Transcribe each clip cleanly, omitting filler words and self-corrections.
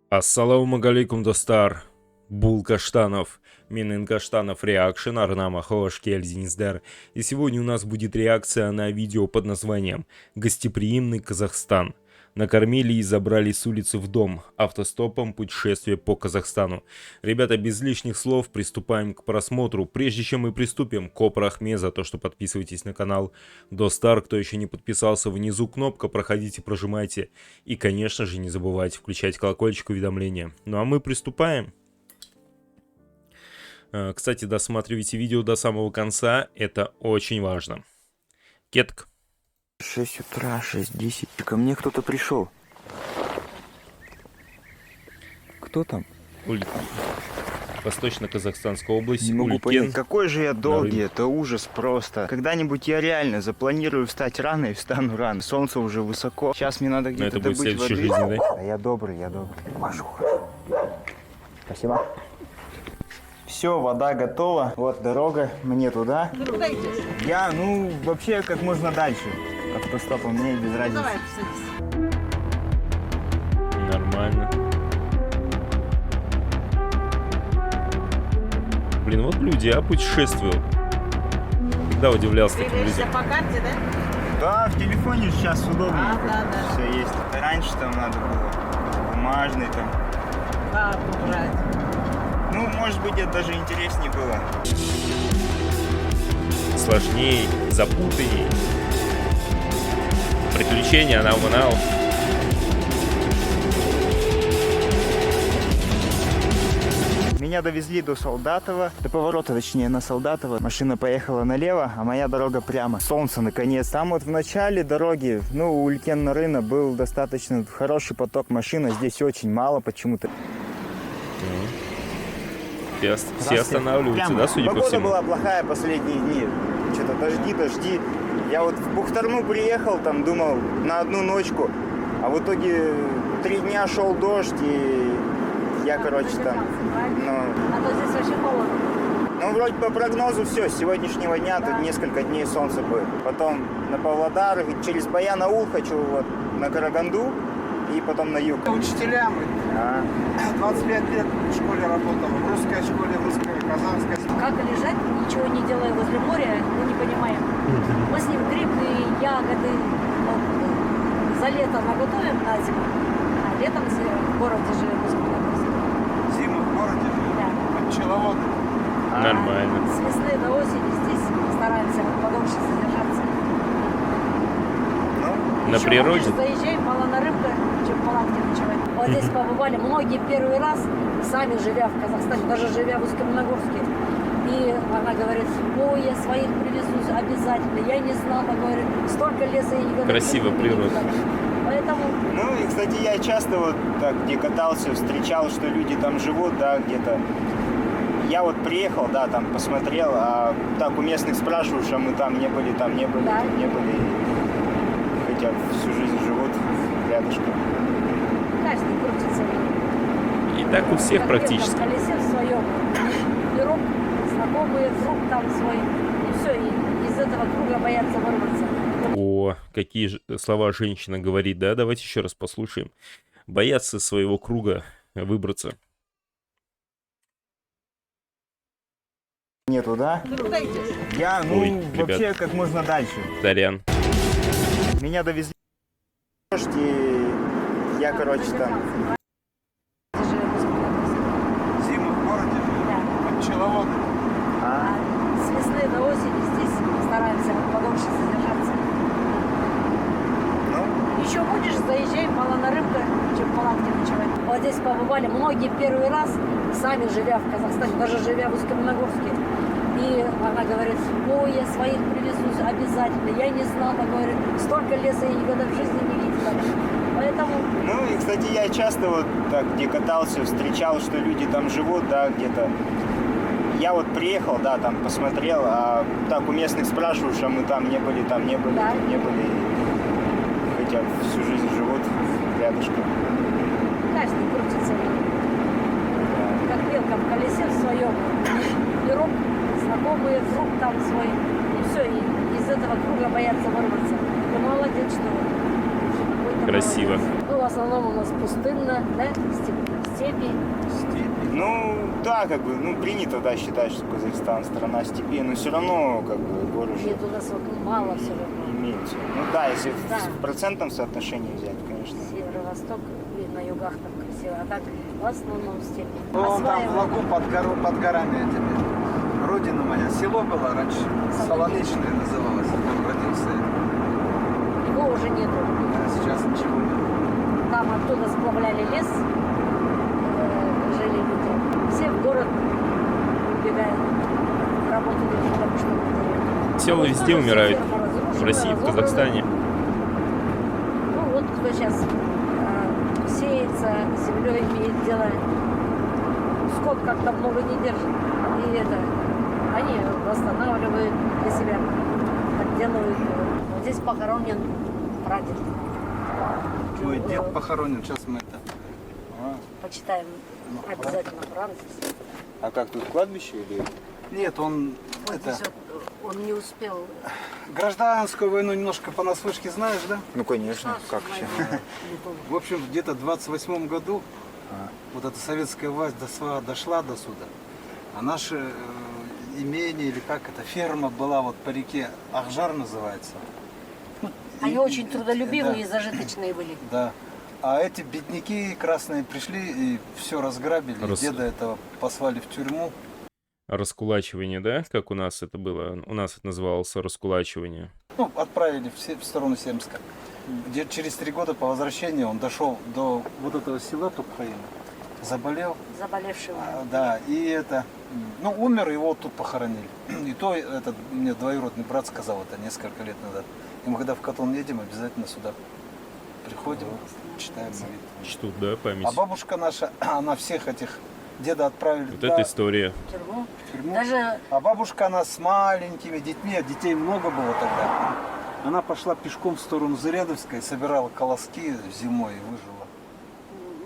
Ассаламу алейкум, достар. Бул Каштанов, Минин Каштанов реакшн, Арнама Хош Кельзинздер. И сегодня у нас будет реакция на видео под названием «Гостеприимный Казахстан». Накормили и забрали с улицы в дом. Автостопом путешествие по Казахстану. Ребята, без лишних слов приступаем к просмотру. Прежде чем мы приступим, Копр Ахме за то, что подписывайтесь на канал. Достар, кто еще не подписался, внизу кнопка, проходите, прожимайте. И, конечно же, не забывайте включать колокольчик уведомления. Ну а мы приступаем. Кстати, досматривайте видео до самого конца, это очень важно. Кетк. 6 утра, 6:10. Ко мне кто-то пришел. Кто там? Восточно-Казахстанская область. Не могу Улькен. понять, какой же я долгий, это ужас просто. Когда-нибудь я реально запланирую встать рано и встану рано. Солнце уже высоко. Сейчас мне надо где-то это будет добыть воды. следующая жизнь, да? А я добрый, я добрый. Машу. Спасибо. Все, вода готова. Вот дорога, мне туда. Я, вообще, как можно дальше. Автостопом, мне без разницы. Давай, садись. Нормально. Блин, вот люди, путешествуют. Когда удивлялся таким Двигаешься людям? по карте, да? Да, в телефоне сейчас удобно. Да. Все есть. Раньше там надо было бумажный там. Карту брать. Может быть, это даже интереснее было. Сложнее, запутаннее. Приключения, анал-манал. Меня довезли до Солдатова, до поворота, точнее, на Солдатова. Машина поехала налево, а моя дорога прямо. Солнце, наконец. Там вот в начале дороги, у Улькен-Нарына был достаточно хороший поток машин, а здесь очень мало почему-то. Все останавливаются, да, судя по Погода всему? была плохая последние дни. Что-то дожди. Я вот в Бухтарну приехал, там думал на одну ночку, а в итоге 3 дня шел дождь, и я, короче, там... А то здесь вообще холодно. Вроде по прогнозу все, с сегодняшнего дня тут несколько дней солнца будет. Потом на Павлодар, через Баян-Аул хочу вот на Караганду и потом на юг. Учителям 25 лет в школе работал, в русской школе, в русской, казахской. Как лежать, ничего не делая возле моря, мы не понимаем. Мы с ним грибы, ягоды за лето наготовим на зиму, а летом в городе живем. Зиму в городе, Да. пчеловод. Нормально. С весны до осени здесь стараемся подольше задержаться. На Еще природе? больше заезжаем, мало на рыбку, чем в палатке ночевать. Вот здесь побывали многие первый раз, сами живя в Казахстане, даже живя в Усть-Каменогорске. И она говорит, ой, я своих привезу обязательно. Я не знала, говорит, столько леса я никогда Красиво не природа. видела. Поэтому И, кстати, я часто вот так, где катался, встречал, что люди там живут, да, где-то. Я вот приехал, да, там посмотрел, а так у местных спрашиваешь, а мы там не были, Да. не были. Хотя всю жизнь живут рядышком. каждый крутится. И так у всех Как практически. белка в колесе в своем. Пирог, знакомый круг там свой. И все, и из этого круга боятся вырваться. О, какие слова женщина говорит, да? Давайте еще раз послушаем. Боятся своего круга выбраться. Нету, да? Куда идешь? Я, Ой, вообще, ребят. как можно дальше. Сорян. Меня довезли дождь, и я, короче, там... Живем в Усть-Каменогорске. Зиму в городе, Да. пчеловод. А с весны до осени здесь стараемся подольше задержаться. Еще будешь, заезжаем, мало на рыбку, чем в палатке ночевать. Вот здесь побывали многие первый раз, сами живя в Казахстане, даже живя в Усть-Каменогорске. И она говорит, ой, я своих привезу обязательно. Я не знала, говорит, столько леса я никогда в жизни не видела. Поэтому И, кстати, я часто вот так, где катался, встречал, что люди там живут, да, где-то. Я вот приехал, да, там посмотрел, а так у местных спрашиваешь, а мы там не были, Да. не были. Хотя всю жизнь живут рядышком. каждый крутится. Как белка в колесе в своем. Пирог, знакомый круг там свой. И все, и из этого круга боятся вырваться. Ты молодец, что какой-то Красиво. молодец. Было основном у нас пустынно, да, степи. Ну, да, как бы, ну, принято, да, считать, что Казахстан страна степей, но все равно, как бы, горы же Нет, у нас вот мало все равно. имеются. Ну, да, если Да. в процентном соотношении взять, конечно. Северо-восток и на югах там красиво, а так в основном степи. Ну, он там в Осваиваем. лагу под горами этими. Родина моя. Село было раньше. Солонечное называлось. Он родился. Его уже нету. А сейчас ничего нет. Там оттуда сплавляли лес, жили люди. Все в город убегают, работают, потому что... Село везде умирают. В России, в разобраны. Казахстане. Ну вот кто сейчас сеется, землей имеет дело. Скот как-то много не держит. И это, они восстанавливают для себя, так делают. Вот здесь похоронен прадед. Мой дед похоронен. Сейчас мы это... Почитаем обязательно Францис. А как тут кладбище или? Нет, он Вот это... здесь вот он не успел. Гражданскую войну немножко понаслышке знаешь, да? Ну, конечно, как Войну еще? не помню. В общем, где-то в 28 году вот эта советская власть дошла до суда. А наше имение, или как это, ферма была вот по реке Ахжар называется. Ну, Они очень трудолюбивые да, и зажиточные были. да. А эти бедняки красные пришли и все разграбили. Деда этого послали в тюрьму. Раскулачивание, да? Как у нас это было? У нас это называлось раскулачивание. Ну, отправили в сторону Семска. Где через 3 года по возвращению он дошел до вот этого села Тупхаина. Заболел. Заболевшего. Да, и это, ну, умер, его вот тут похоронили. И то этот мне двоюродный брат сказал это несколько лет назад. И мы когда в Катон едем, обязательно сюда приходим, читаем молитву. Чтут, да, память? А бабушка наша, она всех этих деда отправили Вот туда, эта история. В тюрьму. в тюрьму. Даже А бабушка, она с маленькими детьми, а детей много было тогда. Она пошла пешком в сторону Зарядовской, собирала колоски зимой и выжила.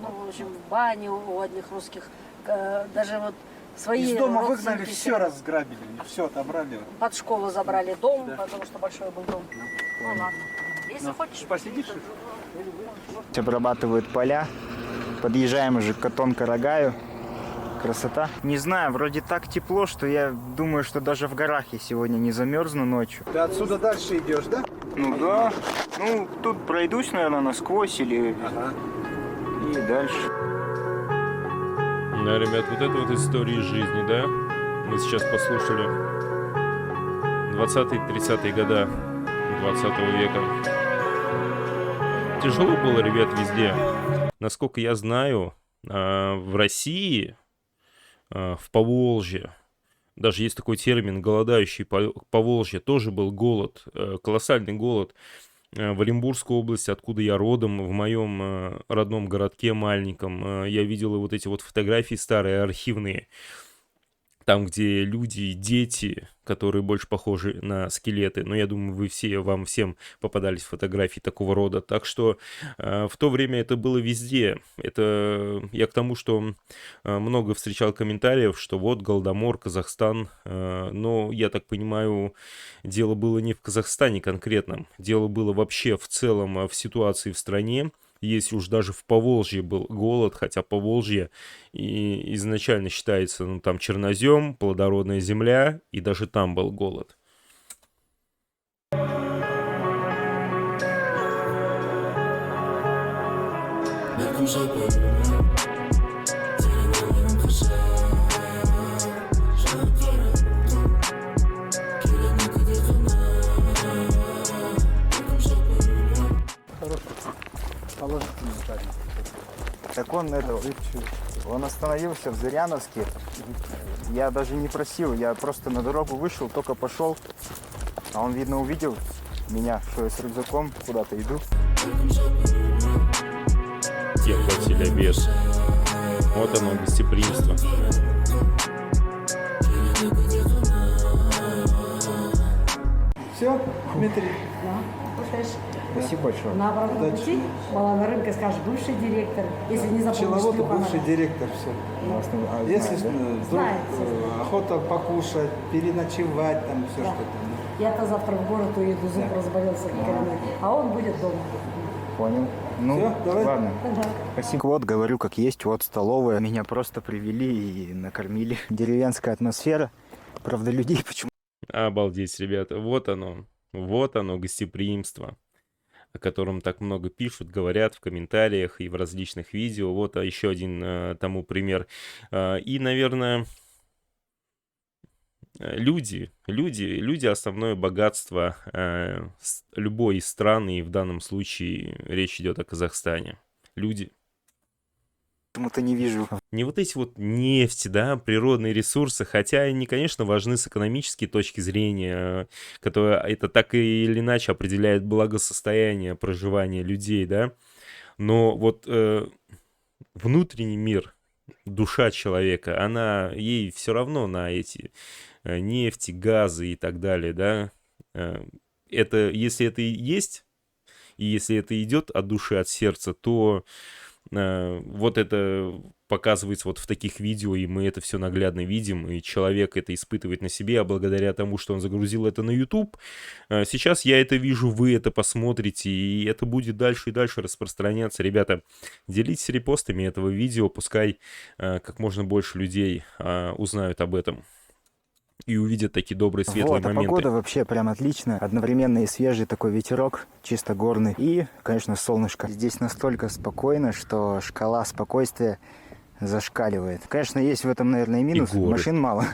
ну, в общем, в бане у одних русских, даже вот свои Из дома выгнали, родственники все разграбили, все отобрали. под школу забрали дом, потому что большой был дом. Ну ладно. Если хочешь, Посидишь? Обрабатывают поля. Подъезжаем уже к Катон-Карагаю. Красота. Не знаю, вроде так тепло, что я думаю, что даже в горах я сегодня не замерзну ночью. Ты отсюда дальше идешь, да? Ну да. Ну, тут пройдусь, наверное, насквозь или Ага. и дальше. Да, ребят, вот это вот история жизни, да? Мы сейчас послушали 20-30-е года 20 века. Тяжело было, ребят, везде. Насколько я знаю, в России, в Поволжье, даже есть такой термин «голодающий Поволжье», тоже был голод, колоссальный голод. В Оренбургской области, откуда я родом, в моем родном городке маленьком, я видел вот эти вот фотографии старые, архивные, там, где люди и дети, которые больше похожи на скелеты. Но я думаю, вам всем попадались фотографии такого рода. Так что в то время это было везде. Это я к тому, что много встречал комментариев, что вот Голодомор, Казахстан. Но я так понимаю, дело было не в Казахстане конкретном. Дело было вообще в целом в ситуации в стране. Если уж даже в Поволжье был голод, хотя Поволжье и изначально считается, ну, там чернозем, плодородная земля, и даже там был голод. Положительный парень. Так он остановился в Зыряновске. Я даже не просил, я просто на дорогу вышел, только пошел. А он, видно, увидел меня, что я с рюкзаком куда-то иду. Те платили обед. Вот оно, гостеприимство. Все, Дмитрий? Спасибо большое. на обратном пути была на рынке, скажешь, бывший директор, если не запомнишь. Пчеловод, Степанова. бывший директор, все. Если вдруг Знаете. охота покушать, переночевать, там все Да. что-то. Я-то завтра в город уеду, зуб разболелся, как коренной, а он будет дома. Понял. Ну, Всё, давай. ладно. Да. Спасибо. Вот, говорю, как есть, вот столовая. Меня просто привели и накормили. Деревенская атмосфера. Правда, людей почему Обалдеть, ребята. Вот оно, гостеприимство, о котором так много пишут, говорят в комментариях и в различных видео. Вот еще один тому пример. И, наверное, люди основное богатство любой страны, и в данном случае речь идет о Казахстане. Люди. почему-то не вижу. Не вот эти вот нефти, да, природные ресурсы, хотя они, конечно, важны с экономической точки зрения, которая это так или иначе определяет благосостояние проживания людей, да, но вот внутренний мир, душа человека, ей все равно на эти нефти, газы и так далее, да, если это и есть, и если это идет от души, от сердца, то вот это показывается вот в таких видео, и мы это все наглядно видим, и человек это испытывает на себе, а благодаря тому, что он загрузил это на YouTube, сейчас я это вижу, вы это посмотрите, и это будет дальше и дальше распространяться. Ребята, делитесь репостами этого видео, пускай как можно больше людей узнают об этом и увидят такие добрые, светлые Вот, а моменты. погода вообще прям отлично. Одновременно и свежий такой ветерок, чисто горный. И, конечно, солнышко. Здесь настолько спокойно, что шкала спокойствия зашкаливает. Конечно, есть в этом, наверное, и минус. горы. Машин мало.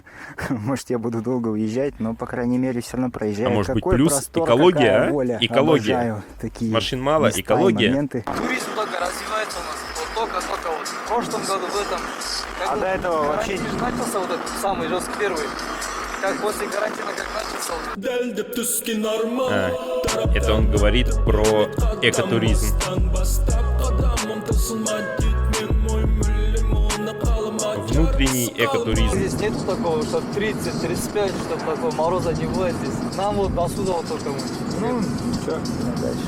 Может, я буду долго уезжать, но, по крайней мере, все равно проезжаю. А может быть, Какой плюс простор, экология, какая а? воля. Экология. Обожаю такие Машин мало, места и экология. моменты. Туризм только развивается у нас. Вот только вот в прошлом году, в этом. Как А вот до этого вообще- карантин начался, вот этот самый жесткий первый. Как после карантина, как начался. Это он говорит про экотуризм. Внутренний экотуризм. Здесь нету такого, что 30-35, чтобы такого мороза не бывает здесь. Нам вот до сюда вот только мы. Ну, что, дальше.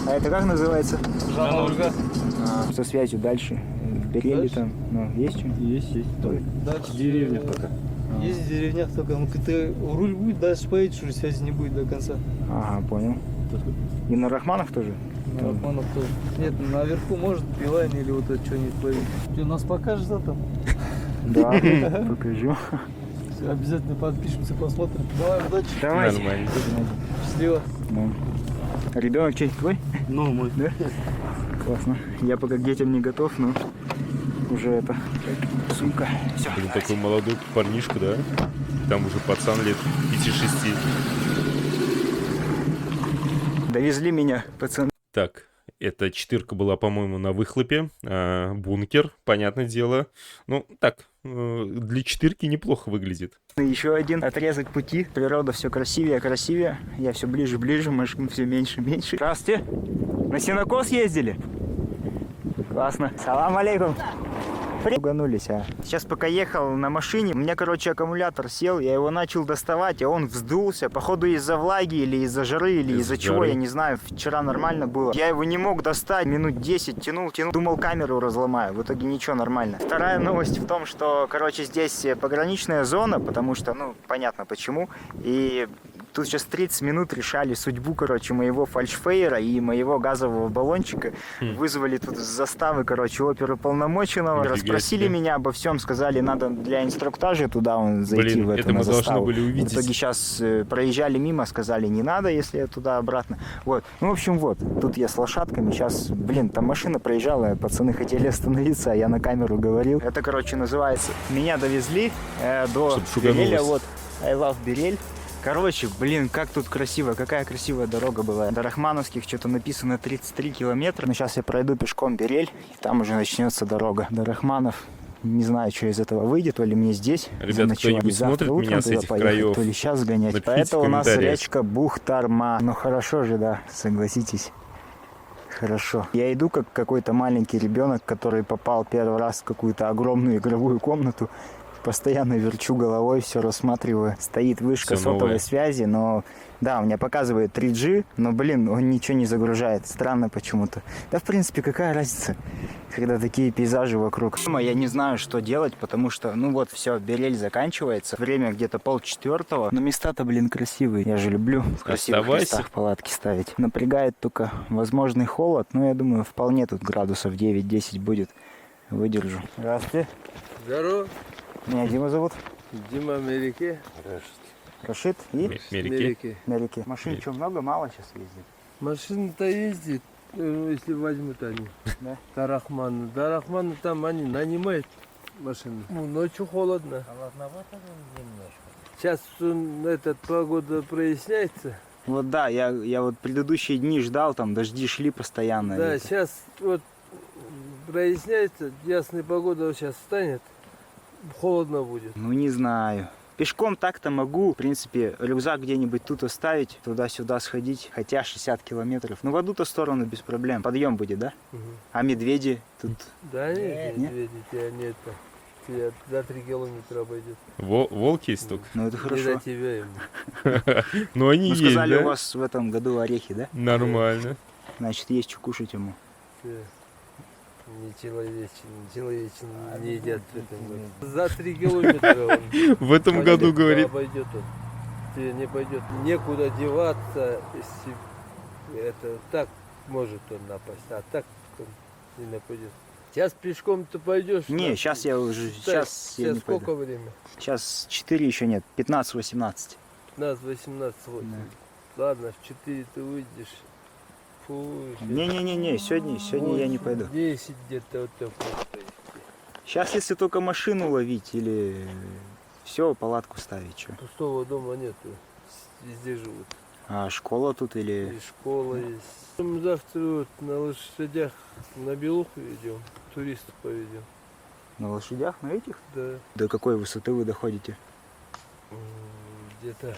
А это как называется? Жанна-Ольга. Со связью дальше. Берели Дальше? там. Ну, есть что? Есть. Дальше. Деревня пока. Есть в деревнях только. Ну, ты руль будет, дальше поедешь, уже связи не будет до конца. Ага, понял. И на Рахманах тоже? На Рахманов тоже. Нет, наверху может Билайн или вот это что-нибудь ловить. Ты нас покажешь там? Да, покажу. Все, обязательно подпишемся, посмотрим. Давай, удачи. Давай. Нормально. Счастливо. Ну. Ребенок чей твой? Ну, мой. Да? Классно. Я пока к детям не готов, но уже это. Сумка. Все. Блин, такой молодой парнишка, да? Там уже пацан лет 5-6. Довезли меня, пацаны. Так, эта четырка была, по-моему, на выхлопе. Бункер, понятное дело. Ну, так, для четырки неплохо выглядит. Еще один отрезок пути. Природа все красивее, красивее. Я все ближе, машин все меньше, меньше. Здравствуйте. На сенокос ездили? Классно. Салам алейкум. Уганулись, а. Сейчас пока ехал на машине, у меня, короче, аккумулятор сел, я его начал доставать, а он вздулся. Походу из-за влаги или из-за жары, или Из-за из-за чего, жары. я не знаю. Вчера нормально было. Я его не мог достать, минут 10 тянул. Думал, камеру разломаю. В итоге ничего, нормально. Вторая новость в том, что, короче, здесь пограничная зона, потому что, ну, понятно почему. И тут сейчас 30 минут решали судьбу, короче, моего фальшфейера и моего газового баллончика. Вызвали тут с заставы, короче, оперуполномоченного. Нифига Расспросили себе. меня обо всем, сказали, надо для инструктажа туда зайти, Блин, в эту, это на мы должны заставу. были увидеть. В итоге сейчас проезжали мимо, сказали, не надо, если туда-обратно. Вот. Ну, в общем, вот. Тут я с лошадками. Сейчас, блин, там машина проезжала, пацаны хотели остановиться, а я на камеру говорил. Это, короче, называется, меня довезли до Чтоб шуганулось. Береля, вот. I love Берель. Короче, блин, как тут красиво, какая красивая дорога была. До Рахмановских что-то написано 33 километра. Но сейчас я пройду пешком Берель, и там уже начнется дорога. До Рахманов не знаю, что из этого выйдет, то ли мне здесь Ребят, заночевать, кто-нибудь завтра смотрит утром меня с туда этих поехать, краев? то ли сейчас гонять. Напишите Поэтому в у нас комментариях. речка Бухтарма. Ну хорошо же, да, согласитесь. Хорошо. Я иду как какой-то маленький ребенок, который попал первый раз в какую-то огромную игровую комнату. Постоянно верчу головой, все рассматриваю. Стоит вышка Всё сотовой новое. связи, но... Да, у меня показывает 3G, но, блин, он ничего не загружает. Странно почему-то. Да, в принципе, какая разница, когда такие пейзажи вокруг. Я не знаю, что делать, потому что, ну вот, все, Белель заканчивается. Время где-то 3:30. Но места-то, блин, красивые. Я же люблю в красивых Оставайся. местах палатки ставить. Напрягает только возможный холод. Но я думаю, вполне тут градусов 9-10 будет. Выдержу. Здравствуйте. Здорово, Меня Дима зовут. Дима Америки. Рашид и Мерики. Мерики. Машин что, много? Мало сейчас ездит? Машина-то ездит, если возьмут они. Да? Дарахман. Дарахман там они нанимают машину. Ну, ночью холодно. Холодновато немножко. Сейчас этот погода проясняется. Вот да, я вот предыдущие дни ждал, там дожди шли постоянно. Да, Это. сейчас вот проясняется, ясная погода сейчас станет, холодно будет. Ну не знаю. Пешком так-то могу, в принципе, рюкзак где-нибудь тут оставить, туда-сюда сходить, хотя 60 километров. Ну в одну-то сторону без проблем. Подъем будет, да? Мгм. А медведи тут... Да нет, Нет? медведей тебя нет. Тебя за 3 километра обойдет. Волк есть только? Ну это Не хорошо. до тебя ему. Ну они Ну есть, сказали, да? у вас в этом году орехи, да? Нормально. Значит, есть что кушать ему. Всё. Не человечен не едят в этом году. За 3 километра он В этом году, пойдет, говорит. обойдет он. Тебе не пойдет. Некуда деваться, если это так может он напасть, а так он не нападет. Сейчас пешком ты пойдешь. Не, сейчас я уже... Сейчас я не сколько пойду. время? Сейчас 4 еще нет, 15-18. 15-18 8. Ладно, в 4 ты выйдешь. Фу, Не-не-не, сегодня я не пойду. 10 где-то вот так вот. Сейчас, если только машину ловить или все, палатку ставить, что. Пустого дома нету. Везде живут. А школа тут или... И школа есть. Мы завтра вот на лошадях на Белуху идем. Туристов поведем. На лошадях, на этих? Да. До какой высоты вы доходите? Где-то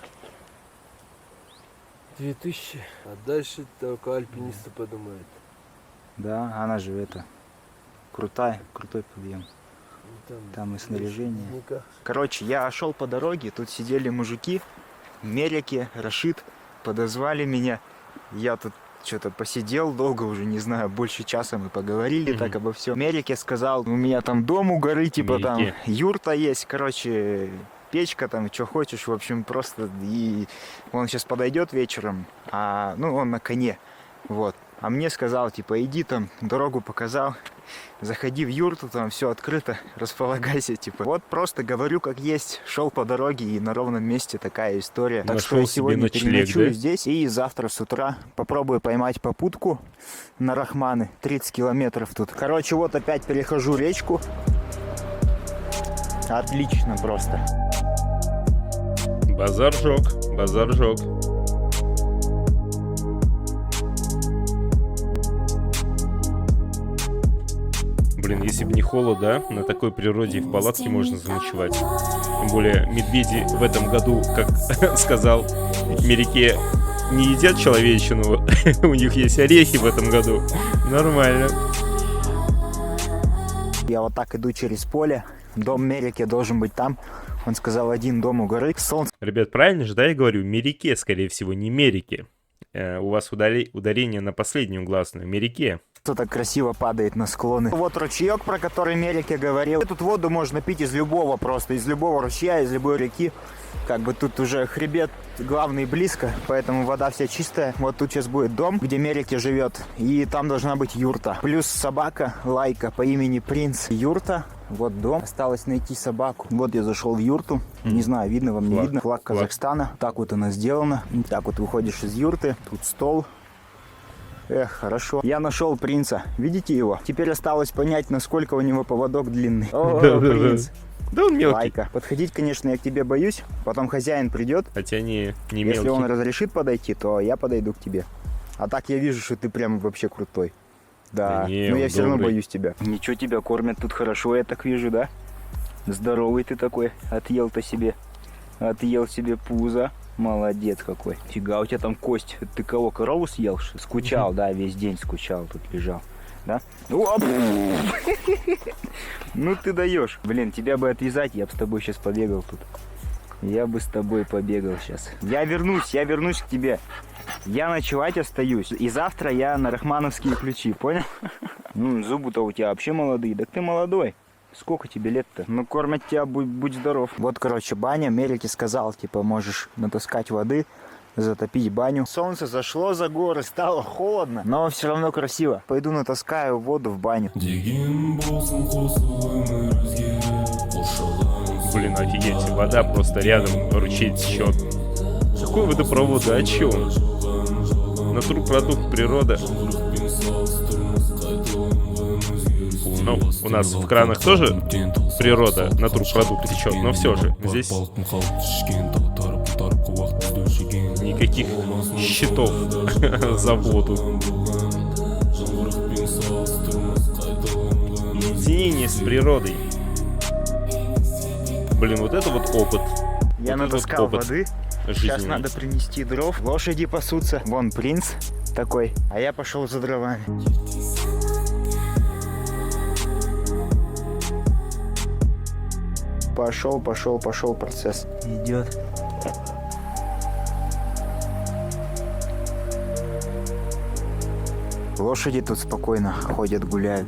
2000. А дальше только альпинисты подумают. Да, она же это... крутой подъем. Там и снаряжение. Никак. Короче, я шел по дороге, тут сидели мужики, Мерики, Рашид, подозвали меня. Я тут что-то посидел долго, уже не знаю, больше часа мы поговорили так обо всем. Мерике сказал, у меня там дом у горы, типа там Мерике. юрта есть, короче, печка там, что хочешь, в общем, просто. И он сейчас подойдет вечером, ну, он на коне, вот. А мне сказал, типа, иди там, дорогу показал, заходи в юрту, там все открыто, располагайся, типа. Вот просто говорю как есть, шел по дороге и на ровном месте такая история. Так что Нашел я себе сегодня ночлег, переночую да? здесь и завтра с утра попробую поймать попутку на Рахманы, 30 километров тут. Короче, вот опять перехожу речку. Отлично просто. Базар жёг, базар жёг. Блин, если бы не холод, да, на такой природе и в палатке можно заночевать. Тем более медведи в этом году, как сказал Мерике, не едят человечину. У них есть орехи в этом году. Нормально. Я вот так иду через поле. Дом Мерики должен быть там. Он сказал, один дом у горы. Солнце. Ребят, правильно же, да, я говорю? Мерике, скорее всего, не Мерике. У вас ударение на последнюю гласную. Мерике. Так красиво падает на склоны. Вот ручеек, про который Мерике говорил. Эту воду можно пить из любого просто, из любого ручья, из любой реки. Как бы тут уже хребет главный близко, поэтому вода вся чистая. Вот тут сейчас будет дом, где Мерике живет, и там должна быть юрта. Плюс собака Лайка по имени Принц. Юрта, вот дом. Осталось найти собаку. Вот я зашел в юрту. Не знаю, видно вам, не Флаг. видно. Флаг Казахстана. Так вот она сделана. Так вот выходишь из юрты. Тут стол. Эх, хорошо. Я нашел принца. Видите его? Теперь осталось понять, насколько у него поводок длинный. О, Да-да-да. принц. Да он мелкий. Лайка. Подходить, конечно, я к тебе боюсь. Потом хозяин придет. Хотя не Если мелкий. он разрешит подойти, то я подойду к тебе. А так я вижу, что ты прям вообще крутой. Да, Да не, но он я все равно добрый. боюсь тебя. Ничего, тебя кормят тут хорошо, я так вижу, да? Здоровый ты такой. Отъел-то себе. Отъел себе пузо. Молодец какой. Фига, у тебя там кость. Ты кого, корову съел? Что ли? Скучал, да, весь день скучал, тут лежал. Да? Оп! Ну ты даешь. Блин, тебя бы отвязать, я бы с тобой сейчас побегал тут. Я бы с тобой побегал сейчас. Я вернусь к тебе. Я ночевать остаюсь. И завтра я на рахмановские ключи, понял? Ну, зубы-то у тебя вообще молодые. Так ты молодой. Сколько тебе лет-то? Ну, кормят тебя, будь здоров. Вот, короче, баня. Мерики сказал, типа, можешь натаскать воды, затопить баню. Солнце зашло за горы, стало холодно, но все равно красиво. Пойду натаскаю воду в баню. Блин, офигеть, вода просто рядом, ручей течет. Какой водопровод, а о чем? Натурпродукт природа. Ну, у нас в кранах тоже природа, натурпродукт течет, но все же, здесь никаких счетов за воду. Единение с природой. Блин, вот это вот опыт. Я вот натаскал опыт воды. Сейчас жизненный. надо принести дров. Лошади пасутся. Вон принц такой. А я пошел за дровами. Пошел процесс. Идет. Лошади тут спокойно ходят, гуляют.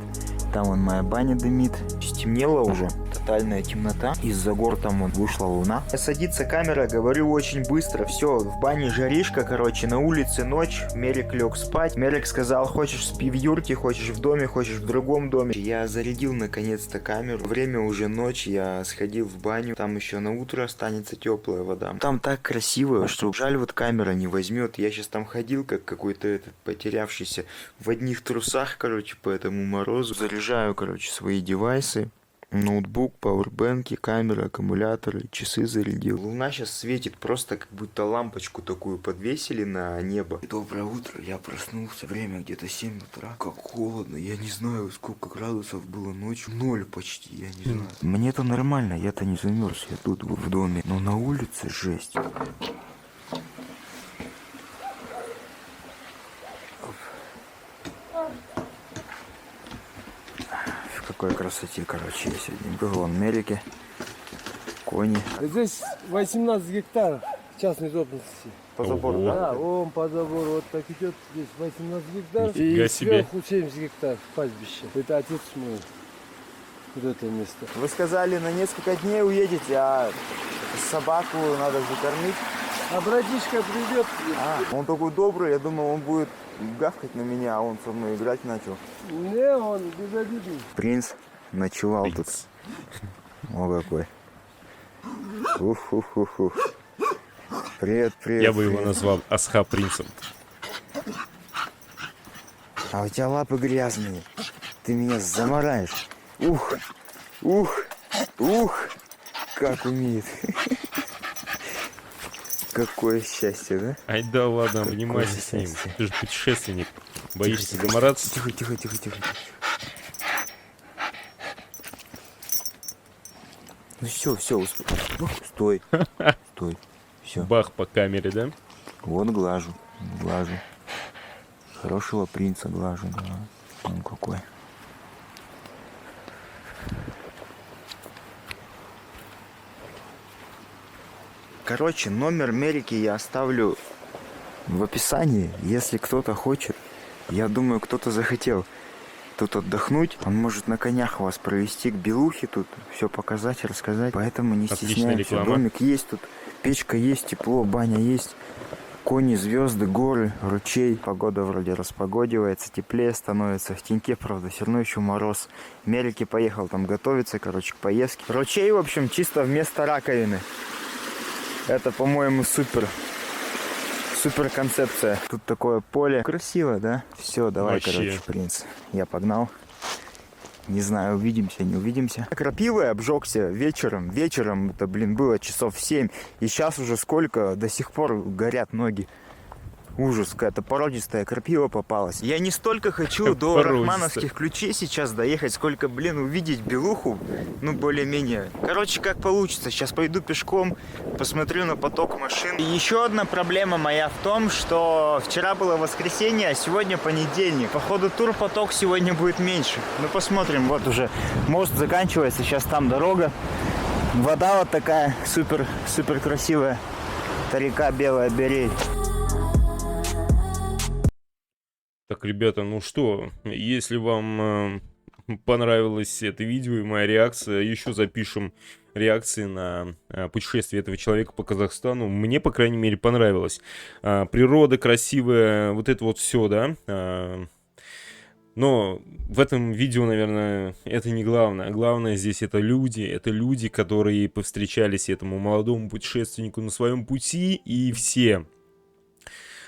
Там вон моя баня дымит. Стемнело уже. Тотальная темнота. Из-за гор там вон вышла луна. Садится камера, говорю очень быстро. Все, в бане жаришка, короче, на улице ночь. Мерик лег спать. Мерик сказал, хочешь спи в юрте, хочешь в доме, хочешь в другом доме. Я зарядил наконец-то камеру. Время уже ночь, я сходил в баню. Там еще на утро останется теплая вода. Там так красиво, что жаль вот камера не возьмет. Я сейчас там ходил, как какой-то этот потерявшийся в одних трусах, короче, по этому морозу. Заряжаю, короче, свои девайсы. Ноутбук, пауэрбэнки, камера, аккумуляторы, часы зарядил. Луна сейчас светит, просто как будто лампочку такую подвесили на небо. Доброе утро, я проснулся, время где-то 7 утра. Как холодно, я не знаю, сколько градусов было ночью. 0 почти, я не знаю. Мне-то нормально, я-то не замерз, я тут в доме. Но на улице жесть. В какой красоте, короче, я сегодня был. Вон Мерики, кони. Здесь 18 гектаров частной собственности. По забору, Ого. Да, он по забору вот так идет, здесь 18 гектаров. Нифига И себе. сверху 70 гектаров пастбище. Это отец мой. Вот это место. Вы сказали, на несколько дней уедете, а собаку надо же кормить. А братишка придет. Он такой добрый, я думал, он будет гавкать на меня, а он со мной играть начал. Не, он безобидный. Принц ночевал тут. О, какой. Ух. Привет. Я бы его назвал Асха принцем. А у тебя лапы грязные. Ты меня замараешь. Ух. Как умеет. Какое счастье, да? Ай да ладно, обнимайся с ним. счастье. Ты же путешественник. Боишься замораться? Тихо. Ну все, стой. Все. Бах по камере, да? Вот глажу. Хорошего принца глажу, да. Он какой. Короче, номер Мерики я оставлю в описании. Если кто-то хочет, я думаю, кто-то захотел тут отдохнуть, он может на конях вас провести к Белухе, тут все показать, рассказать. Поэтому не Отличная стесняемся. реклама. Домик есть тут, печка есть, тепло, баня есть. Кони, звезды, горы, ручей. Погода вроде распогодивается, теплее становится. В теньке, правда, все равно еще мороз. Мерики поехал там готовиться, короче, к поездке. Ручей, в общем, чисто вместо раковины. Это, по-моему, супер концепция. Тут такое поле. Красиво, да? Все, давай, Вообще. короче, принц. Я погнал. Не знаю, увидимся, не увидимся. Крапивой обжегся вечером. Вечером, это, было часов 7. И сейчас уже сколько, до сих пор горят ноги. Ужас, какая-то породистая крапива попалась. Я не столько хочу до Породистая. рахмановских ключей сейчас доехать, сколько, блин, увидеть белуху, ну, более-менее. Короче, как получится. Сейчас пойду пешком, посмотрю на поток машин. И еще одна проблема моя в том, что вчера было воскресенье, а сегодня понедельник. Походу, турпоток сегодня будет меньше. Ну, посмотрим. Вот уже мост заканчивается, сейчас там дорога. Вода вот такая супер красивая. Это река Белая Берей. Так, ребята, ну что, если вам понравилось это видео и моя реакция, еще запишем реакции на путешествие этого человека по Казахстану. Мне, по крайней мере, понравилось. Природа красивая, вот это вот все, да. Но в этом видео, наверное, это не главное. Главное здесь это люди, которые повстречались этому молодому путешественнику на своем пути, и все...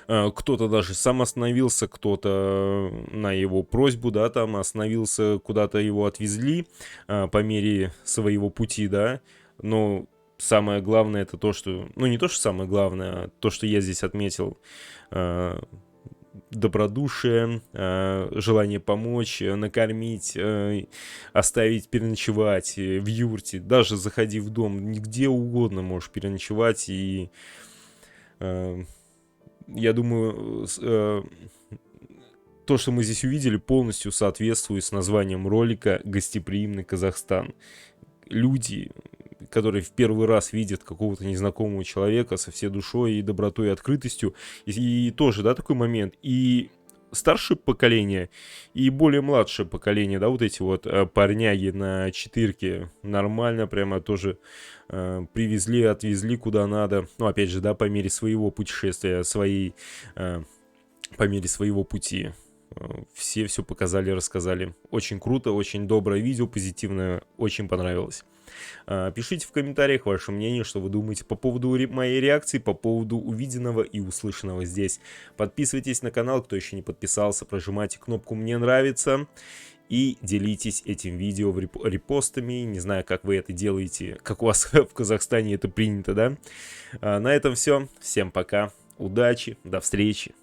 Кто-то даже сам остановился, кто-то на его просьбу, да, там остановился, куда-то его отвезли по мере своего пути, да. Но самое главное это то, что... Ну, не то, что самое главное, а то, что я здесь отметил. Добродушие, желание помочь, накормить, оставить переночевать в юрте. Даже заходи в дом, нигде угодно можешь переночевать. И... Я думаю, то, что мы здесь увидели, полностью соответствует с названием ролика «Гостеприимный Казахстан». Люди, которые в первый раз видят какого-то незнакомого человека со всей душой и добротой и открытостью, и тоже, да, такой момент, и старшее поколение, и более младшее поколение, да, вот эти вот парняги на четырке, нормально прямо тоже привезли, отвезли куда надо, ну, опять же, да, по мере своего путешествия, по мере своего пути. Все показали, рассказали. Очень круто, очень доброе видео, позитивное, очень понравилось. Пишите в комментариях ваше мнение, что вы думаете по поводу моей реакции, по поводу увиденного и услышанного здесь. Подписывайтесь на канал, кто еще не подписался, прожимайте кнопку «Мне нравится» и делитесь этим видео репостами. Не знаю, как вы это делаете, как у вас в Казахстане это принято, да? На этом все. Всем пока, удачи, до встречи.